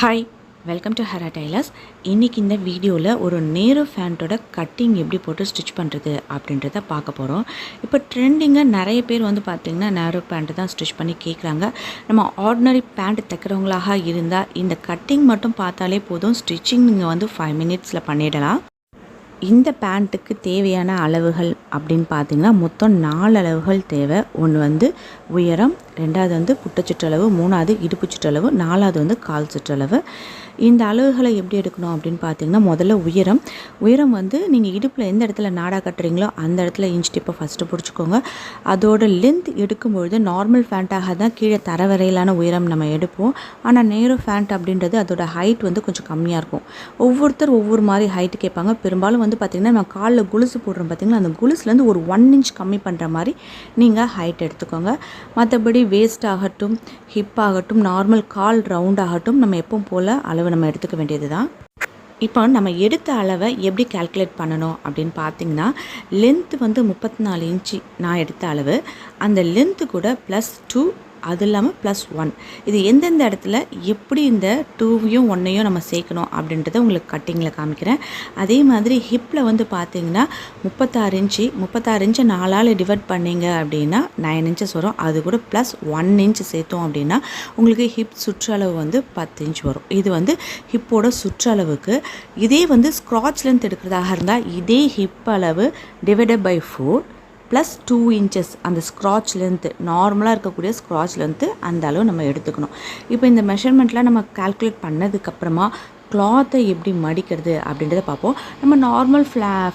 Hi, welcome to Hara tailors. இன்றைக்கி இந்த வீடியோவில் ஒரு நேரோ ஃபேண்ட்டோட கட்டிங் எப்படி போட்டு ஸ்டிச் பண்ணுறது அப்படின்றத பார்க்க போகிறோம். இப்போ ட்ரெண்டிங்காக நிறைய பேர் பார்த்திங்கன்னா நேரோ பேண்ட்டு தான் ஸ்டிச் பண்ணி கேட்குறாங்க. நம்ம ஆர்டினரி பேண்ட் தைக்கிறவங்களாக இருந்தால் இந்த கட்டிங் மட்டும் பார்த்தாலே போதும், ஸ்டிச்சிங் நீங்கள் 5 மினிட்ஸில் பண்ணிடலாம். இந்த பேண்ட்டுக்கு தேவையான அளவுகள் அப்படின்னு பார்த்திங்கன்னா மொத்தம் 4 அளவுகள் தேவை. ஒன்று உயரம், ரெண்டாவது புட்டை சுற்றளவு, மூணாவது இடுப்பு சுற்றளவு, நாலாவது கால் சுற்றளவு. இந்த அளவுகளை எப்படி எடுக்கணும் அப்படின்னு பார்த்தீங்கன்னா, முதல்ல உயரம் நீங்கள் இடுப்பில் எந்த இடத்துல நாடா கட்டுறீங்களோ அந்த இடத்துல இன்ச் டிப்பை ஃபஸ்ட்டு பிடிச்சிக்கோங்க. அதோட லென்த் எடுக்கும்பொழுது நார்மல் ஃபேண்ட்டாக தான் கீழே தர வரையிலான உயரம் நம்ம எடுப்போம். ஆனால் நேரோ ஃபேண்ட் அப்படின்றது அதோட ஹைட் கொஞ்சம் கம்மியாக இருக்கும். ஒவ்வொருத்தர் ஒவ்வொரு மாதிரி ஹைட்டு கேட்பாங்க. பெரும்பாலும் பார்த்திங்கன்னா நம்ம காலில் குலுசு போடுறோம் பார்த்திங்கன்னா, அந்த குலுசுலேருந்து ஒரு 1 இன்ச் கம்மி பண்ணுற மாதிரி நீங்கள் ஹைட் எடுத்துக்கோங்க. மற்றபடி வேஸ்ட் ஆகட்டும், ஹிப் ஆகட்டும், நார்மல் கால் ரவுண்ட் ஆகட்டும், நம்ம எப்பவும் போல் அளவு நம்ம எடுத்துக்க வேண்டியது தான். இப்போ நம்ம எடுத்த அளவை எப்படி கால்குலேட் பண்ணணும் அப்படின்னு பார்த்தீங்கன்னா, லென்த்து 34 இன்ச்சு நான் எடுத்த அளவு. அந்த லென்த்து கூட +2, அது இல்லாமல் +1. இது எந்தெந்த இடத்துல எப்படி இந்த 2யும் 1யும் நம்ம சேர்க்கணும் அப்படின்றத உங்களுக்கு கட்டிங்கில் காமிக்கிறேன். அதே மாதிரி ஹிப்பில் பார்த்தீங்கன்னா 36 இன்ச்சை 4ஆல் டிவைட் பண்ணிங்க அப்படின்னா 9 இன்ச்சஸ் வரும். அது கூட +1 இன்ச் சேர்த்தோம் அப்படின்னா உங்களுக்கு ஹிப் சுற்றளவு 10 இன்ச் வரும். இது ஹிப்போட சுற்றளவுக்கு. இதே ஸ்க்ராட்ச் லென்த் எடுக்கிறதாக இருந்தால் இதே ஹிப் அளவு டிவைடட் பை 4 +2 இன்ச்சஸ் அந்த ஸ்க்ராட்ச் லென்த்து, நார்மலாக இருக்கக்கூடிய ஸ்க்ராட்ச் லென்த்து அந்த அளவு நம்ம எடுத்துக்கணும். இப்போ இந்த மெஷர்மெண்ட்லாம் நம்ம கால்குலேட் பண்ணதுக்கப்புறமா கிளாத்தை எப்படி மடிக்கிறது அப்படின்றத பார்ப்போம். நம்ம நார்மல்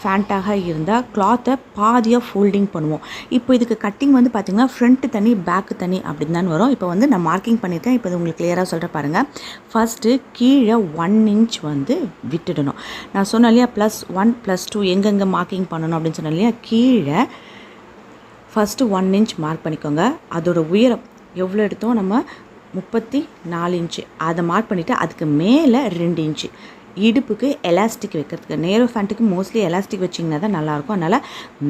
ஃபேண்ட்டாக இருந்தால் கிளாத்தை பாதியாக ஃபோல்டிங் பண்ணுவோம். இப்போ இதுக்கு கட்டிங் பார்த்திங்கன்னா ஃப்ரண்ட்டு தனி பேக்கு தனி அப்படின்னு தான் வரும். இப்போ நான் மார்க்கிங் பண்ணியிருக்கேன். இப்போ உங்களுக்கு கிளியராக சொல்கிறேன் பாருங்கள். ஃபஸ்ட்டு கீழே 1 இன்ச் விட்டுடணும். நான் சொன்னேன் இல்லையா, +1 +2 எங்கெங்கே மார்க்கிங் பண்ணணும் அப்படின்னு சொன்னேன் இல்லையா. கீழே ஃபஸ்ட்டு 1 இன்ச் மார்க் பண்ணிக்கோங்க. அதோட உயரம் எவ்வளோ எடுத்தோம், நம்ம 34 இன்ச்சு. அதை மார்க் பண்ணிவிட்டு அதுக்கு மேலே 2 இன்ச்சு இடுப்புக்கு எலாஸ்டிக் வைக்கிறதுக்கு. நேரோ ஃபேண்ட்டுக்கு மோஸ்ட்லி எலாஸ்டிக் வச்சிங்கன்னா தான் நல்லாயிருக்கும். அதனால்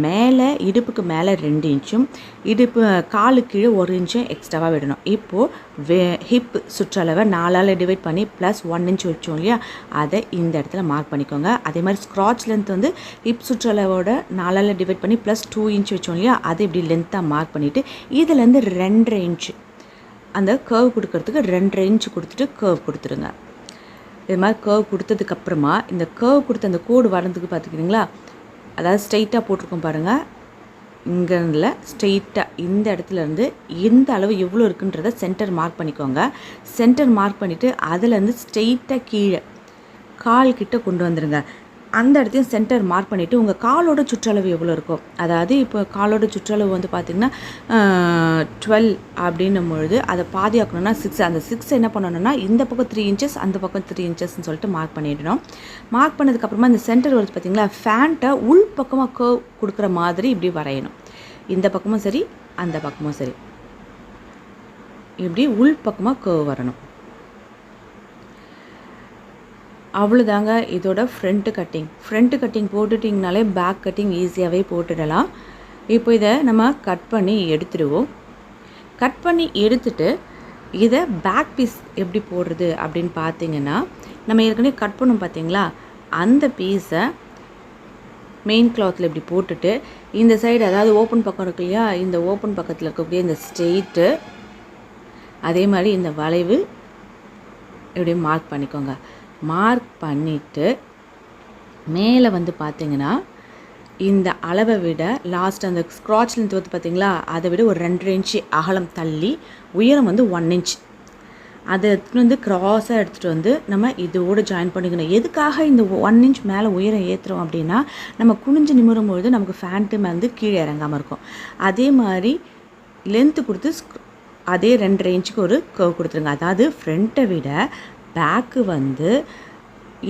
மேலே இடுப்புக்கு மேலே 2 இன்ச்சும் இடுப்பு காலுக்கு கீழே 1 இன்ச்சும் எக்ஸ்ட்ராவாக விடணும். இப்போது ஹிப் சுற்றளவை 4ஆல் டிவைட் பண்ணி +1 இன்ச் வச்சோம் இல்லையா, அதை இந்த இடத்துல மார்க் பண்ணிக்கோங்க. அதே மாதிரி ஸ்க்ராட்ச் லென்த் ஹிப் சுற்றளவோட 4ஆல் டிவைட் பண்ணி +2 இன்ச் வச்சோம் இல்லையா, அதை இப்படி லென்த்தாக மார்க் பண்ணிவிட்டு இதுலேருந்து 2.5 இன்ச்சு அந்த கர்வ் கொடுக்கறதுக்கு 2.5 இன்ச்சு கொடுத்துட்டு கர்வ் கொடுத்துருங்க. இது மாதிரி கர்வ் கொடுத்ததுக்கப்புறமா இந்த கர்வ் கொடுத்த அந்த கோடு வரதுக்கு பார்த்துக்கிறீங்களா, அதாவது ஸ்ட்ரெயிட்டாக போட்டிருக்கோம் பாருங்கள். இங்கே இல்லை, ஸ்ட்ரெயிட்டாக இந்த இடத்துலேருந்து இந்த அளவு எவ்வளோ இருக்குன்றத சென்டர் மார்க் பண்ணிக்கோங்க. சென்டர் மார்க் பண்ணிவிட்டு அதிலேருந்து ஸ்ட்ரெயிட்டாக கீழே கால் கிட்ட கொண்டு வந்துடுங்க. அந்த இடத்தையும் சென்டர் மார்க் பண்ணிவிட்டு உங்கள் காலோட சுற்றளவு எவ்வளோ இருக்கும், அதாவது இப்போ காலோட சுற்றளவு பார்த்திங்கன்னா 12 அப்படின்னும் பொழுது அதை பாதியாக்கணும்னா 6. அந்த 6 என்ன பண்ணணும்னா இந்த பக்கம் 3 இன்ச்சஸ் அந்த பக்கம் 3 இன்ச்சஸ்ன்னு சொல்லிட்டு மார்க் பண்ணிடணும். மார்க் பண்ணதுக்கப்புறமா இந்த சென்டர் வருது பார்த்திங்களா, ஃபேண்ட்டை உள் பக்கமாக கர்வ் கொடுக்குற மாதிரி இப்படி வரையணும். இந்த பக்கமும் சரி அந்த பக்கமும் சரி இப்படி உள் பக்கமாக கர்வ் வரணும். அவ்வளோதாங்க இதோட ஃப்ரண்ட்டு கட்டிங் போட்டுட்டிங்கனாலே பேக் கட்டிங் ஈஸியாகவே போட்டுடலாம். இப்போ இதை நம்ம கட் பண்ணி எடுத்துடுவோம். கட் பண்ணி எடுத்துட்டு இதை பேக் பீஸ் எப்படி போடுறது அப்படின்னு பார்த்தீங்கன்னா, நம்ம ஏற்கனவே கட் பண்ணோம் பார்த்தீங்களா, அந்த பீஸை மெயின் கிளாத்தில் இப்படி போட்டுட்டு இந்த சைடு, அதாவது ஓப்பன் பக்கம் இருக்கு இல்லையா, இந்த ஓப்பன் பக்கத்தில் இருக்கக்கூடிய இந்த ஸ்ட்ரெயிட்டு, அதே மாதிரி இந்த வளைவு இப்படி மார்க் பண்ணிக்கோங்க. மார்க் பண்ணிவிட்டு மேலே பார்த்தீங்கன்னா இந்த அளவை விட லாஸ்ட் அந்த ஸ்க்ராட்ச் லென்த் பார்த்திங்களா, அதை விட ஒரு 2.5 இன்ச்சு அகலம் தள்ளி உயரம் 1 இன்ச் அதை எடுத்துகிட்டு க்ராஸாக எடுத்துகிட்டு நம்ம இதோடு ஜாயின் பண்ணிக்கணும். எதுக்காக இந்த 1 இன்ச் மேலே உயரம் ஏற்றுறோம் அப்படின்னா, நம்ம குனிஞ்சு நிமிரும் பொழுது நமக்கு ஃபேண்ட்டு கீழே இறங்காமல் இருக்கும். அதே மாதிரி லென்த்து கொடுத்து அதே 2.5 இன்ச்சுக்கு ஒரு கர்வ் கொடுத்துருங்க. அதாவது ஃப்ரண்ட்டை விட பேக்கு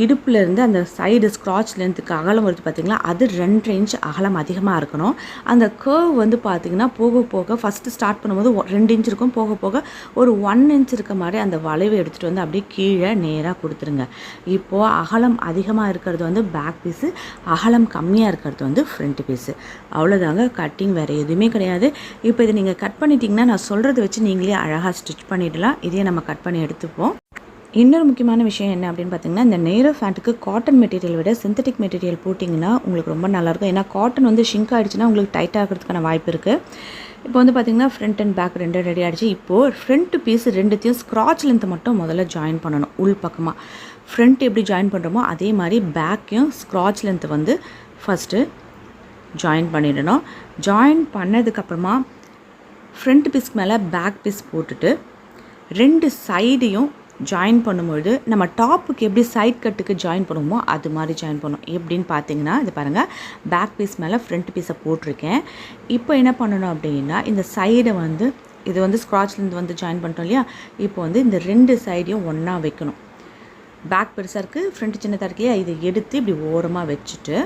இடுப்புலேருந்து அந்த சைடு ஸ்க்ராட்ச் லென்த்துக்கு அகலம் வருது பார்த்திங்களா, அது 2.5 இன்ச் அகலம் அதிகமாக இருக்கணும். அந்த கர்வ் பார்த்திங்கன்னா போக போக ஃபஸ்ட்டு ஸ்டார்ட் பண்ணும்போது 2 இன்ச் இருக்கும், போக போக ஒரு 1 இன்ச் இருக்க மாதிரி அந்த வளைவை எடுத்துகிட்டு அப்படியே கீழே நேராக கொடுத்துருங்க. இப்போது அகலம் அதிகமாக இருக்கிறது பேக் பீஸு, அகலம் கம்மியாக இருக்கிறது ஃப்ரண்ட் பீஸு. அவ்வளோதாங்க கட்டிங், வேறு எதுவுமே கிடையாது. இப்போ இதை நீங்கள் கட் பண்ணிட்டீங்கன்னா நான் சொல்கிறத வச்சு நீங்களே அழகாக ஸ்டிச் பண்ணிடலாம். இதையே நம்ம கட் பண்ணி எடுத்துப்போம். இன்னொரு முக்கியமான விஷயம் என்ன அப்படின்னு பார்த்தீங்கன்னா, இந்த நேரோ ஃபேண்ட்டுக்கு காட்டன் மெட்டீரியல் விட சிந்தட்டிக் மெட்டீரியல் போட்டிங்கன்னா உங்களுக்கு ரொம்ப நல்லாயிருக்கும். ஏன்னா காட்டன் வந்து ஷிங்க் ஆகிடுச்சுன்னா உங்களுக்கு டைட் ஆகிறதுக்கான வாய்ப்பு இருக்குது. இப்போ வந்து பார்த்திங்கன்னா ஃப்ரண்ட் அண்ட் பேக் ரெண்டும் ரெடி ஆகிடுச்சு. இப்போது ஃப்ரண்ட் பீஸ் ரெண்டுத்தையும் ஸ்க்ராட்ச் லென்த்தை மட்டும் முதல்ல ஜாயின் பண்ணணும். உள் பக்கமாக ஃப்ரண்ட் எப்படி ஜாயின் பண்ணுறோமோ அதே மாதிரி பேக்கையும் ஸ்க்ராட்ச் லென்த்தை வந்து ஃபஸ்ட்டு ஜாயின் பண்ணிடணும். ஜாயின் பண்ணதுக்கப்புறமா ஃப்ரண்ட் பீஸ்க்கு மேலே பேக் பீஸ் போட்டுட்டு 2 சைடையும் ஜாயின் பண்ணும்பொழுது நம்ம டாப்புக்கு எப்படி சைட் கட்டுக்கு ஜாயின் பண்ணுவோமோ அது மாதிரி ஜாயின் பண்ணும். எப்படின்னு பார்த்தீங்கன்னா இது பாருங்கள், பேக் பீஸ் மேலே ஃப்ரண்ட் பீஸை போட்டிருக்கேன். இப்போ என்ன பண்ணணும் அப்படின்னா இந்த சைடை வந்து இது வந்து ஸ்க்ராட்ச்லேருந்து வந்து ஜாயின் பண்ணிட்டோம் இல்லையா, இப்போ வந்து இந்த 2 சைடையும் ஒன்றா வைக்கணும். பேக் பெருசாக இருக்குது, ஃப்ரண்ட் சின்னதாக இருக்கு இல்லையா, இதை எடுத்து இப்படி ஓரமாக வச்சுட்டு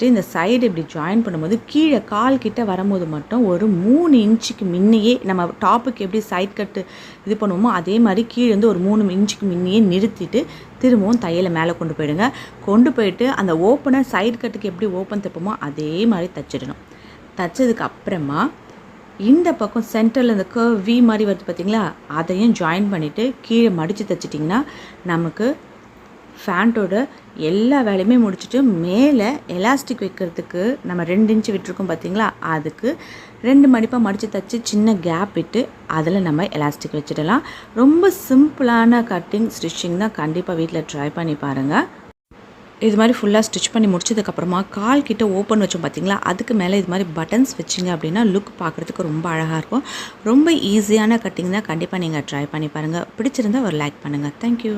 இந்த சைடு இப்படி ஜாயின் பண்ணும்போது கீழே கால் கிட்ட வரும்போது மட்டும் ஒரு 3 இன்ச்சுக்கு முன்னையே நம்ம டாப்புக்கு எப்படி சைட் கட்டு இது பண்ணுவோமோ அதே மாதிரி கீழே வந்து ஒரு 3 இன்ச்சுக்கு முன்னையே நிறுத்திட்டு திரும்பவும் தையலை மேலே கொண்டு போயிடுங்க. கொண்டு போயிட்டு அந்த ஓப்பனை சைடு கட்டுக்கு எப்படி ஓப்பன் தைப்போமோ அதே மாதிரி தைச்சிடணும். தைச்சதுக்கு அப்புறமா இந்த பக்கம் சென்டரில் இந்த கர்வ் வி மாதிரி வருது பார்த்திங்களா, அதையும் ஜாயின் பண்ணிவிட்டு கீழே மடித்து தைச்சிட்டிங்கன்னா நமக்கு ஃபேண்ட்டோட எல்லா வேலையுமே முடிச்சுட்டு மேலே எலாஸ்டிக் வைக்கிறதுக்கு நம்ம 2 இன்ச்சு விட்டுருக்கோம் பார்த்திங்களா, அதுக்கு 2 மடிப்பாக மடித்து தைச்சி சின்ன கேப் விட்டு அதில் நம்ம எலாஸ்டிக் வச்சிடலாம். ரொம்ப சிம்பிளான கட்டிங் ஸ்டிச்சிங் தான். கண்டிப்பாக வீட்டில் ட்ரை பண்ணி பாருங்கள். இது மாதிரி ஃபுல்லாக ஸ்டிச் பண்ணி முடிச்சதுக்கப்புறமா கால் கிட்ட ஓப்பன் வச்சோம் பார்த்திங்களா, அதுக்கு மேலே இது மாதிரி பட்டன்ஸ் வச்சிங்க அப்படின்னா லுக் பார்க்குறதுக்கு ரொம்ப அழகாக இருக்கும். ரொம்ப ஈஸியான கட்டிங் தான். கண்டிப்பாக நீங்கள் ட்ரை பண்ணி பாருங்கள். பிடிச்சிருந்தா ஒரு லைக் பண்ணுங்கள். தேங்க்யூ.